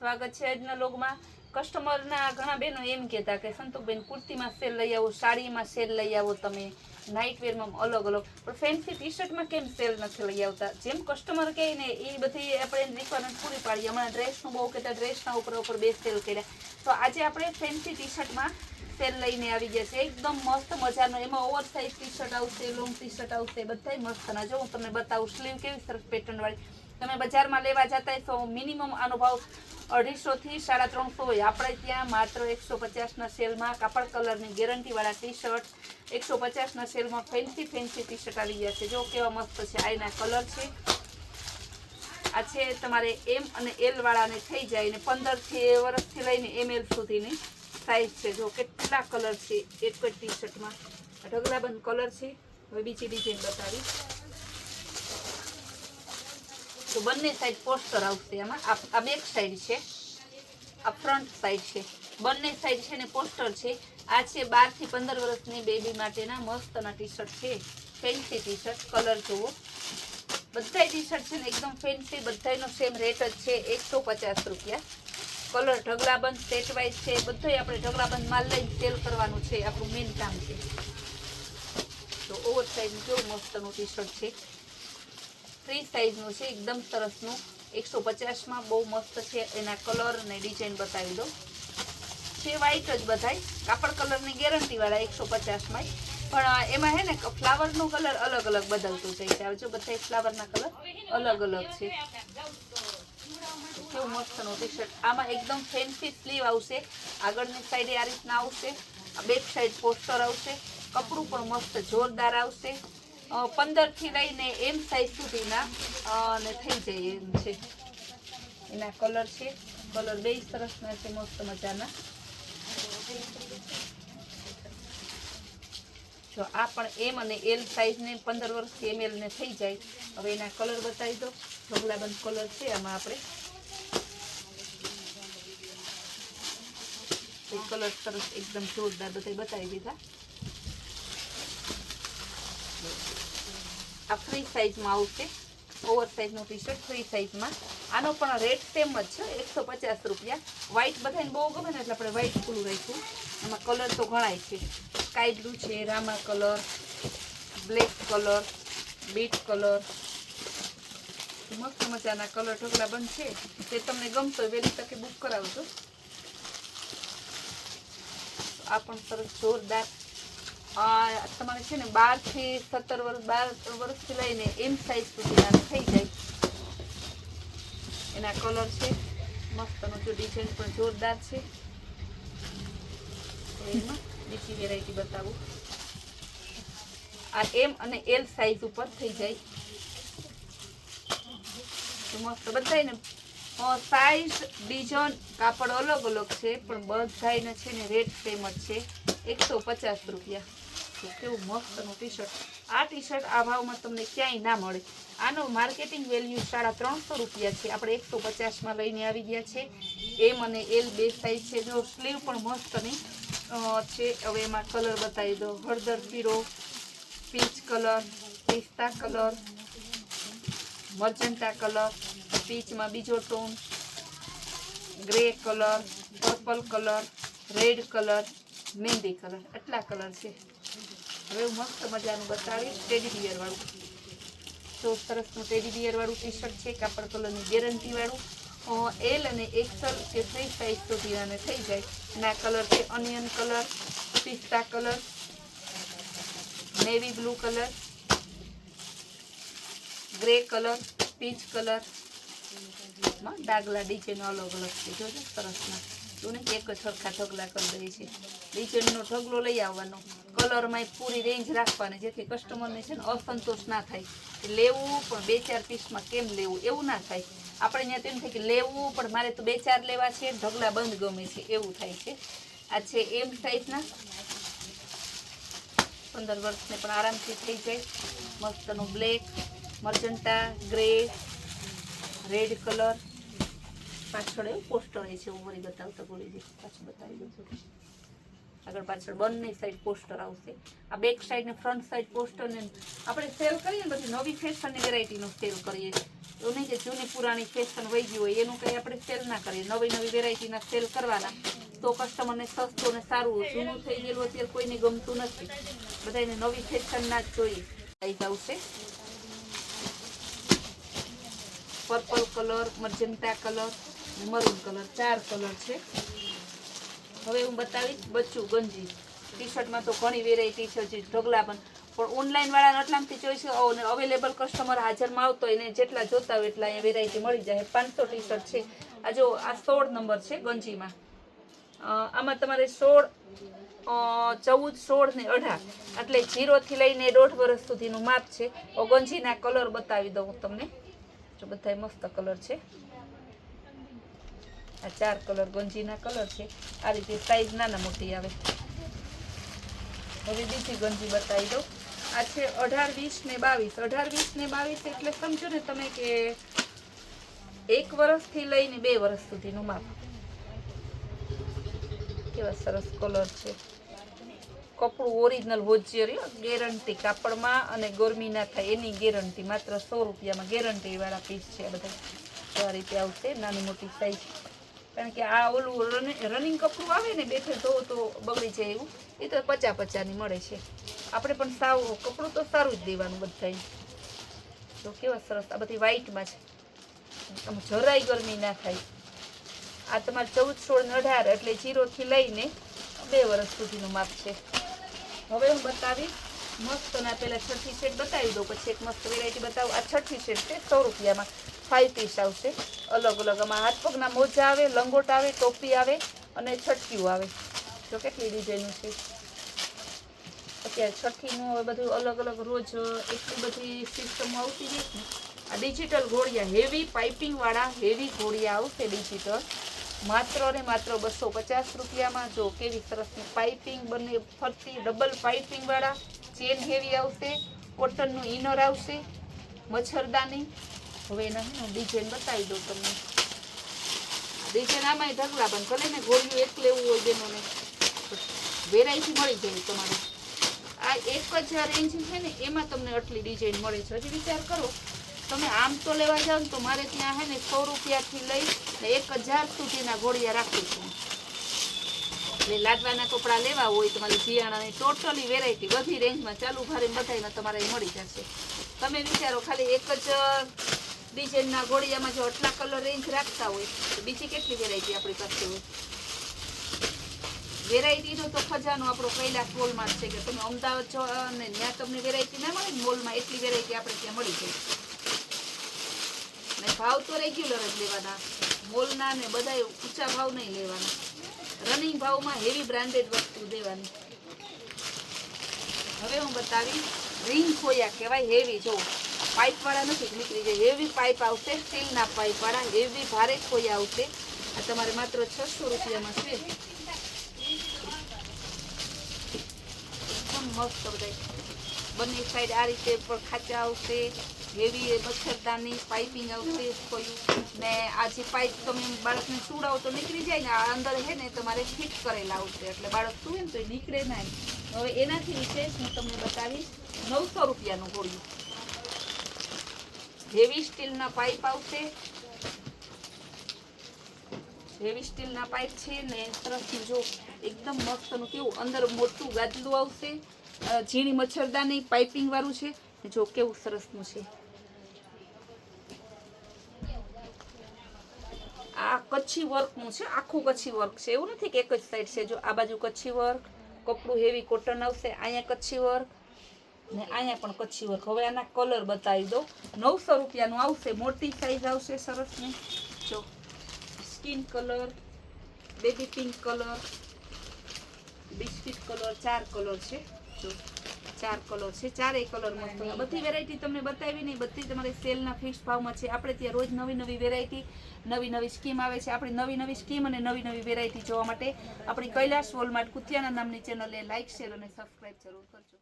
સ્વાગત છે આજના લોગમાં. કસ્ટમરના ઘણા બહેનો એમ કહેતા કે સંતુકબેન કુર્તીમાં સેલ લઈ આવો, સાડીમાં સેલ લઈ આવો, તમે નાઇટવેરમાં અલગ અલગ, પણ ફેન્સી ટી શર્ટમાં કેમ સેલ નથી લઈ આવતા? જેમ કસ્ટમર કહે ને એ બધી આપણે રિક્વાયરમેન્ટ પૂરી પાડીએ. હમણાં ડ્રેસનું બહુ કહેતા, ડ્રેસના ઉપર બે સેલ કર્યા, તો આજે આપણે ફેન્સી ટી શર્ટમાં સેલ લઈને આવી ગયા છે. એકદમ મસ્ત મજાનો, એમાં ઓવર સાઇઝ ટી શર્ટ આવશે, લોંગ ટી શર્ટ આવશે, બધાય મસ્તના. જો હું તમને બતાવું, સ્લીવ કેવી સરસ પેટર્ન વાળી. તમે બજારમાં લેવા જતા તો મિનિમમ આનો ભાવ 250 થી 350 હોય. આપણે ત્યાં માત્ર 150ના સેલમાં કાપડ કલરની ગેરંટીવાળા ટી શર્ટ 150ના સેલમાં ફેન્સી ટી શર્ટ આવી ગયા છે. જો કેવા મસ્ત છે. આ એના કલર છે. આ છે તમારે એમ અને એલ વાળાને થઈ જાય ને 15 વર્ષથી લઈને ML સુધીની સાઈઝ છે. જો કેટલા કલર છે એક જ ટી શર્ટમાં. ઢગલાબંધ કલર છે. હવે બીજી ડિઝાઇન બતાવી. તો બંને સાઈડ પોસ્ટર આવશે. આમાં આ બેક સાઈડ છે, આ ફ્રન્ટ સાઈડ છે. બંને સાઈડ છે ને પોસ્ટર છે. આ છે 12 થી 15 વર્ષની બેબી માટેના મસ્તના ટી શર્ટ છે. Fancy T shirt. કલર જુઓ. બધા ટી શર્ટ છે ને એકદમ ફેન્સી, બધાનો સેમ રેટ જ છે, 150 રૂપિયા. કલર ઢગલાબંધ સેટ વાઇઝ છે. બધું આપણે ઢગલાબંધ માલ લઈને સેલ કરવાનું છે, આપણું મેઇન કામ છે. તો ઓવર સાઈઝ કેવું મસ્તનું ટી શર્ટ છે. ફ્રી સાઈઝનું છે, એકદમ સરસનું. 150માં બહુ મસ્ત છે. એના કલર અને ડિઝાઇન બતાવી દો. છે વ્હાઈટ જ બધાય, કાપડ કલરની ગેરંટીવાળા 150માં. પણ એમાં હે ને ફ્લાવરનો કલર અલગ અલગ બદલતું જાય છે. જો બધા ફ્લાવરના કલર અલગ અલગ છે. કેવું મસ્તનું ટી શર્ટ. આમાં એકદમ ફેન્સી સ્લીવ આવશે. આગળની સાઈડે આ રીતના આવશે. બેક સાઈડ પોસ્ટર આવશે. કપડું પણ મસ્ત જોરદાર આવશે. 15 થી લઈને M સાઈઝ સુધીના અને થઈ જાય એમ છે. એના કલર છે. કલર બે સરસના છે, મસ્ત મજાના. જો આ પણ M અને L સાઈઝને 15 વર્ષથી ML ને થઈ જાય. હવે એના કલર બતાવી દો. ઢગલાબંધ કલર છે આમાં. આપણે કલર સરસ એકદમ જોરદાર બધા બતાવી દીધા. આ ફ્રી સાઈઝમાં આવશે. ઓવર સાઈઝનું ટી શર્ટ ફ્રી સાઈઝમાં. આનો પણ રેટ સેમ જ છે, 150 રૂપિયા. વ્હાઈટ બધાને બહુ ગમે ને એટલે આપણે વ્હાઈટ ખુલ્લું રાખ્યું. એમાં કલર તો ઘણાય છે. સ્કાય બ્લુ છે, Rama colour, black colour, bit colour, મસ્ત મજાના કલર ઢગલા બંધ છે. જે તમને ગમતો હોય વહેલી તકે બુક કરાવજો. આ પણ સરસ જોરદાર. તમારે છે ને 12 થી 17 વર્ષ, 12 વર્ષથી લઈને M સાઈઝ સુધીના થઈ જાય. એના કલર છે મસ્તનો. જો ડિઝાઇન પણ જોરદાર છે. એમાં બીજી વેરાયટી બતાવું. આ M અને L સાઈઝ ઉપર થઈ જાય. મસ્ત બધાને સાઈઝ, ડિઝાઇન, કાપડ અલગ અલગ છે, પણ બધાને છે ને રેટ સેમ જ છે, 150 રૂપિયા. તો કેવું મસ્તનું ટી શર્ટ. આ ટી શર્ટ આ ભાવમાં તમને ક્યાંય ના મળે. આનો માર્કેટિંગ વેલ્યુ 350 રૂપિયા છે. આપણે 150માં લઈને આવી ગયા છે. M અને L બે સાઈઝ છે. જો સ્લીવ પણ મસ્તની છે. હવે એમાં કલર બતાવી દો. હળદર પીળો, પીચ કલર, પિસ્તા કલર, મર્જન્ટા કલર, પીચમાં બીજો tone, grey colour, purple colour, red colour, mehndi colour. આટલા કલર છે. હવે મસ્ત મજાનું બતાવી ટેડી બિયર વાળું. તો સરસનું ટેડી બિયર વાળું ટી શર્ટ છે, કાપડ કલરની ગેરંટી વાળું. L અને XL કે ફ્રી સાઈઝ સુધી આને થઈ જાય. ના કલર છે ઓનિયન કલર, પિસ્તા colour, navy blue colour, grey colour, peach colour. ડાગલા ડિઝાઇન અલગ અલગ છે. જોજો સરસના. જો ને એક જ સરખા ઢગલા કરી દે છે. ડિઝાઇનનો ઢગલો લઈ આવવાનો. કલરમાં પૂરી રેન્જ રાખવાની, જેથી કસ્ટમરને છે ને અસંતોષ ના થાય. લેવું પણ 2-4 પીસમાં કેમ લેવું એવું ના થાય. આપણે ત્યાં તેમ થાય કે લેવું પણ મારે તો 2-4 લેવા છે, ઢગલા બંધ ગમે છે, એવું થાય છે. આ છે M સાઈઝના. 15 વર્ષને પણ આરામથી થઈ જાય. મસ્તનું black, magenta, grey, red colour. પાછળ એવું પોસ્ટર છે. એવું વળી બતાવતા ભૂલી ગઈ. પાછું બતાવી દઉં છું. આગળ પાછળ બંને સાઈડ પોસ્ટર આવશે. આ બેક સાઈડ ને ફ્રન્ટ સાઈડ પોસ્ટર ને આપણે સેલ કરીએ ને બધી નવી ફેશનની વેરાયટીનો સેલ કરીએ. એવું નહીં કે જૂની પુરાણી ફેશન વહી ગઈ હોય એનું કંઈ આપણે સેલ ના કરીએ. નવી નવી વેરાયટીના સેલ કરવાના તો કસ્ટમરને સસ્તું ને સારું. જૂનું થઈ ગયેલું અત્યારે કોઈને ગમતું નથી, બધાને નવી ફેશનના જ જોઈએ. સાઈઝ આવશે purple colour, મજન્ટા colour, maroon colour, 4 colour છે. હવે હું બતાવીશ બચ્ચું ગંજી. ટી શર્ટમાં તો ઘણી વેરાયટી છે, હજી ઢગલા પણ ઓનલાઈન વાળાને એટલામાંથી ચોઈસ અવેલેબલ કસ્ટમર હાજરમાં આવતો એને જેટલા જોતા હોય એટલા અહીંયા વેરાયટી મળી જાય. 500 ટી શર્ટ છે. આ જો આ 16 નંબર છે ગંજીમાં. આમાં તમારે 16, 14, 16 ને 18 એટલે 0 થી લઈને 1.5 વર્ષ સુધીનું માપ છે. ગંજીના કલર બતાવી દઉં તમને. જો બધા મસ્ત કલર છે. આ 4 કલર ગંજીના કલર છે. આ રીતે સાઈઝ નાના મોટી આવે. હવે બીજી ગંજી બતાવી દઉં. આ છે 18, 20 ને 22. 18, 20 ને 22 એટલે સમજો ને તમે કે 1 વર્ષથી લઈને 2 વર્ષ સુધીનું માપ. કેવા સરસ કલર છે. કપડું ઓરિજિનલ હોજિયર, ગેરંટી કાપડમાં અને ગરમી ના થાય એની ગેરંટી. માત્ર 100 રૂપિયામાં ગેરંટી વાળા પીસ છે આ બધા. તો આ રીતે આવશે નાની મોટી સાઈઝ. કારણ કે આ ઓલું રનિંગ કપડું આવે ને બેઠે ધોવો તો બગડી જાય એવું, એ તો 50-50 ની મળે છે. આપણે પણ સાવ કપડું તો સારું જ દેવાનું બધાય. તો કેવા સરસ આ બધી વ્હાઈટમાં છે. આમ જરાય ગરમી ના થાય. આ તમારે 14, 16 ને 18 એટલે 0 થી લઈને 2 વર્ષ સુધીનું માપ છે. હવે હું બતાવી મસ્ત ના પહેલા છઠ્ઠી સેટ બતાવી દઉં, પછી એક મસ્ત વેરાયટી બતાવું. આ છઠ્ઠી સેટ છે 100 રૂપિયામાં. 5 પીસ આવશે અલગ અલગ. આમાં હાથ પગના મોજા આવે, લંગોટ આવે, ટોપી આવે અને છટકીઓ આવે. જો કેટલી ડિઝાઇનો છે. અત્યારે છઠ્ઠીનું હવે બધું અલગ અલગ રોજ એટલી બધી સિસ્ટમો આવતી રહી ને. આ ડિજિટલ ઘોડિયા હેવી પાઇપિંગ વાળા હેવી ઘોડિયા આવશે ડિજિટલ. માત્ર ને માત્ર 250 રૂપિયામાં. જો કેવી સરસની પાઇપિંગ બંને ફરતી ડબલ પાઇપિંગ વાળા. ચેન હેવી આવશે. કોટનનું ઇનર આવશે. મચ્છરદાની. હવે એના ડિઝાઇન બતાવી દઉં તમને. ડિઝાઇન આમાંય ઢગલા પણ ભલે ને ઘોડિયું એક લેવું હોય બેનોને વેરાયટી મળી જાય તમારે. આ 1000 રેન્જ છે ને એમાં તમને આટલી ડિઝાઇન મળે છે. હજી વિચાર કરો તમે આમ તો લેવા જાઓ ને તો મારે ત્યાં હે ને 100 રૂપિયાથી લઈ ને 1000 સુધીના ઘોડિયા રાખું છું. એટલે લાદવાના કપડાં લેવા હોય તમારી જીયાણાની ટોટલી વેરાયટી બધી રેન્જમાં ચાલુ ભારે બધામાં તમારે મળી જશે. તમે વિચારો ખાલી એક જ ડિઝાઇનના ઘોડિયામાં જો આટલા કલર રેન્જ રાખતા હોય તો બીજી કેટલી વેરાયટી આપણી પાસે હોય. વેરાયટીનો તો ખજાનો આપણો કૈલાસ મોલમાં છે કે તમે અમદાવાદ છો અને ત્યાં તમને વેરાયટી ના મળે ને મોલમાં એટલી વેરાયટી આપણે ત્યાં મળી જાય. ને ભાવ તો રેગ્યુલર જ લેવાના. મોલના ને બધા ઊંચા ભાવ નહીં લેવાના. રનિંગ ભાવમાં હેવી બ્રાન્ડેડ વસ્તુ દેવાની. હવે હું બતાવી રિંગ ખોયા કહેવાય હેવી. જો પાઇપ વાળા નથી નીકળી જાય. હેવી પાઇપ આવશે સ્ટીલના પાઇપ વાળા હેવી ભારે ખોયા આવશે. આ તમારે માત્ર 600 રૂપિયામાં છે. મસ્ત બધા બંને સાઈડ આ રીતે પણ ખાચા આવશે. હેવી મચ્છરદાની પાઇપિંગ આવશે ખોયું. ને આ જે પાઇપ તમે બાળકને સુડાવો તો નીકળી જાય ને. આ અંદર છે ને તમારે ફિટ કરેલા આવશે એટલે બાળક સુવે ને તો એ નીકળે ના. હવે એનાથી વિશેષ હું તમને બતાવીશ 900 રૂપિયાનું ઘોડિયું. હેવી સ્ટીલના પાઇપ આવશે. હેવી સ્ટીલના પાઇપ છે ને સરસ જો એકદમ મસ્તનું કેવું અંદર મોટું ગાદલું આવશે. ઝીણી મચ્છરદાની પાઇપિંગ વાળું છે. જો કેવું સરસનું છે. આ કચ્છી વર્કનું છે. આખું કચ્છી વર્ક છે. એવું નથી કે એક જ સાઈડ છે. જો આ બાજુ કચ્છી વર્ક. કપડું હેવી કોટન આવશે. અહીંયા કચ્છી વર્ક ને અહીંયા પણ કચ્છી વર્ક. હવે આના કલર બતાવી દઉં. 900 રૂપિયાનું આવશે. મોટી સાઈઝ આવશે સરસની. જો skin colour, baby pink colour, biscuit colour, 4 colour છે. જો 4 કલર છે. 4 કલર મસ્ત. બધી વેરાયટી તમને બતાવી નહીં. બધી તમારે સેલના ફિક્સ ભાવમાં છે. આપણે ત્યાં રોજ નવી નવી વેરાયટી નવી નવી સ્કીમ આવે છે. આપણી નવી નવી સ્કીમ અને નવી નવી વેરાયટી જોવા માટે આપણી કૈલાસ વોલમાર્ટ કુતિયાણા નામની ચેનલને લાઇક શેર અને સબસ્ક્રાઈબ જરૂર કરજો.